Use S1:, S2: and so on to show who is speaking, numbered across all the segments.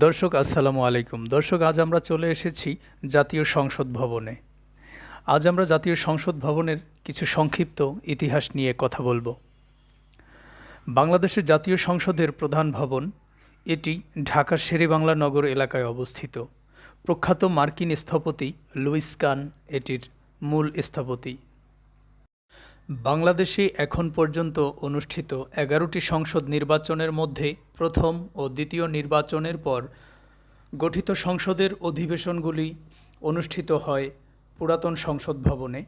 S1: দর্শক আসসালামু আলাইকুম। দর্শক, আজ আমরা চলে এসেছি জাতীয় সংসদ ভবনে। আজ আমরা জাতীয় সংসদ ভবনের কিছু সংক্ষিপ্ত ইতিহাস নিয়ে কথা বলবো। বাংলাদেশের জাতীয় সংসদের প্রধান ভবন এটি ঢাকার শেরেবাংলা নগর এলাকায় অবস্থিত। প্রখ্যাত মার্কিন স্থপতি লুইস কান এটির মূল স্থপতি। বাংলাদেশে এখন পর্যন্ত অনুষ্ঠিত 11টি সংসদ নির্বাচনের মধ্যে প্রথম ও দ্বিতীয় নির্বাচনের পর গঠিত সংসদের অধিবেশনগুলি অনুষ্ঠিত হয় পুরাতন সংসদ ভবনে,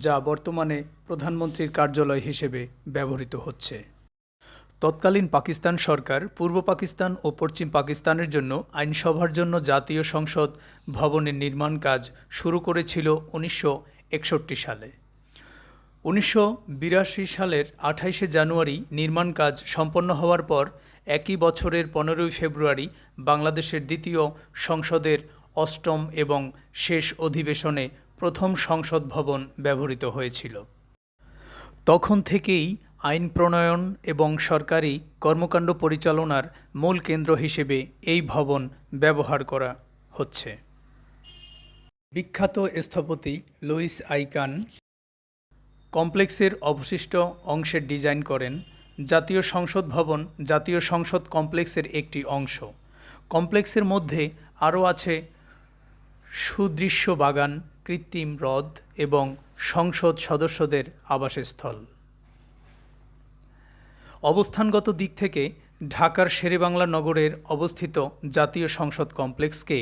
S1: যা বর্তমানে প্রধানমন্ত্রীর কার্যালয় হিসেবে ব্যবহৃত হচ্ছে। তৎকালীন পাকিস্তান সরকার পূর্ব পাকিস্তান ও পশ্চিম পাকিস্তানের জন্য আইনসভার জন্য জাতীয় সংসদ ভবনের নির্মাণ কাজ শুরু করেছিল 1961 সালে। 1982 সালের 28শে জানুয়ারি নির্মাণ কাজ সম্পন্ন হওয়ার পর একই বছরের 15ই ফেব্রুয়ারি বাংলাদেশের দ্বিতীয় সংসদের অষ্টম এবং শেষ অধিবেশনে প্রথম সংসদ ভবন ব্যবহৃত হয়েছিল। তখন থেকেই আইন প্রণয়ন এবং সরকারি কর্মকাণ্ড পরিচালনার মূল কেন্দ্র হিসেবে এই ভবন ব্যবহার করা হচ্ছে। বিখ্যাত স্থপতি লুইস আই কান কমপ্লেক্সের অবশিষ্ট অংশের ডিজাইন করেন। জাতীয় সংসদ ভবন জাতীয় সংসদ কমপ্লেক্সের একটি অংশ। কমপ্লেক্সের মধ্যে আরও আছে সুদৃশ্য বাগান, কৃত্রিম হ্রদ এবং সংসদ সদস্যদের আবাসস্থল। অবস্থানগত দিক থেকে ঢাকার শেরেবাংলা নগরের অবস্থিত জাতীয় সংসদ কমপ্লেক্সকে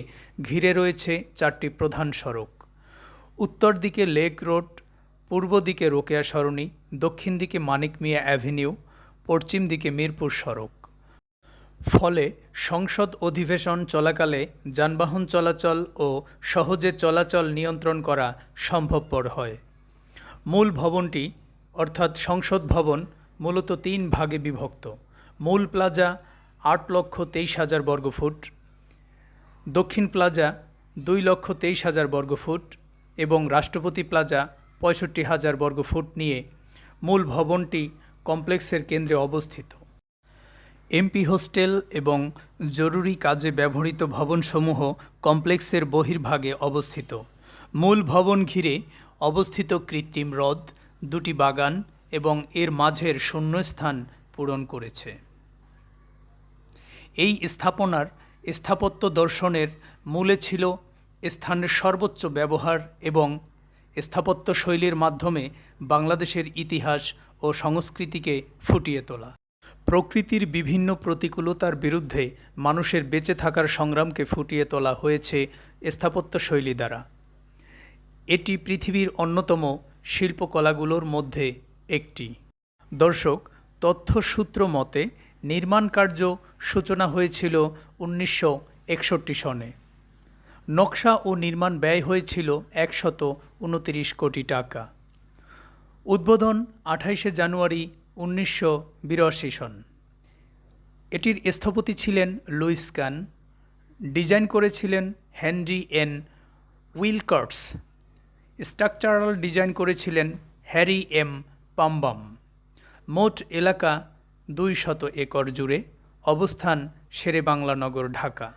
S1: ঘিরে রয়েছে 4টি প্রধান সড়ক। উত্তর দিকে লেক রোড, পূর্ব দিকে রোকেয়া সরণি, দক্ষিণ দিকে মানিক মিয়া অ্যাভিনিউ, পশ্চিম দিকে মিরপুর সড়ক। ফলে সংসদ অধিবেশন চলাকালে যানবাহন চলাচল ও সহজে চলাচল নিয়ন্ত্রণ করা সম্ভবপর হয়। মূল ভবনটি অর্থাৎ সংসদ ভবন মূলত 3 ভাগে বিভক্ত। মূল প্লাজা 8,23,000 বর্গফুট, দক্ষিণ প্লাজা 2,23,000 বর্গফুট এবং রাষ্ট্রপতি প্লাজা 65,000 বর্গফুট নিয়ে মূল ভবনটি কমপ্লেক্সের কেন্দ্রে অবস্থিত। এমপি হোস্টেল এবং জরুরি কাজে ব্যবহৃত ভবনসমূহ কমপ্লেক্সের বহির্ভাগে অবস্থিত। মূল ভবন ঘিরে অবস্থিত কৃত্রিম হ্রদ, 2টি বাগান এবং এর মাঝের শূন্যস্থান পূরণ করেছে। এই স্থাপনার স্থাপত্য দর্শনের মূলে ছিল স্থানের সর্বোচ্চ ব্যবহার এবং স্থাপত্য শৈলীর মাধ্যমে বাংলাদেশের ইতিহাস ও সংস্কৃতিকে ফুটিয়ে তোলা। প্রকৃতির বিভিন্ন প্রতিকূলতার বিরুদ্ধে মানুষের বেঁচে থাকার সংগ্রামকে ফুটিয়ে তোলা হয়েছে স্থাপত্য শৈলী দ্বারা। এটি পৃথিবীর অন্যতম শিল্পকলাগুলোর মধ্যে একটি। দর্শক, তথ্যসূত্র মতে নির্মাণ কার্য সূচনা হয়েছিল 1961 সনে। নকশা ও নির্মাণ ব্যয় হয়েছিল 129 কোটি টাকা। উদ্বোধন 28শে জানুয়ারি 1982 সন। এটির স্থপতি ছিলেন লুইস কান। ডিজাইন করেছিলেন হেনরি এন উইলকটস। স্ট্রাকচারাল ডিজাইন করেছিলেন হ্যারি এম পাম্বাম। মোট এলাকা 200 একর জুড়ে। অবস্থান শেরেবাংলা নগর, ঢাকা।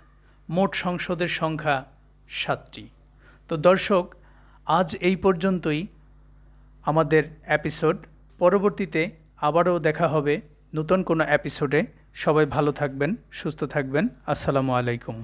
S1: মোট সংসদের সংখ্যা 7টি। তো দর্শক, আজ এই পর্যন্তই আমাদের এপিসোড। পরবর্তীতে আবারও দেখা হবে নতুন কোনো এপিসোডে। সবাই ভালো থাকবেন, সুস্থ থাকবেন। আসসালামু আলাইকুম।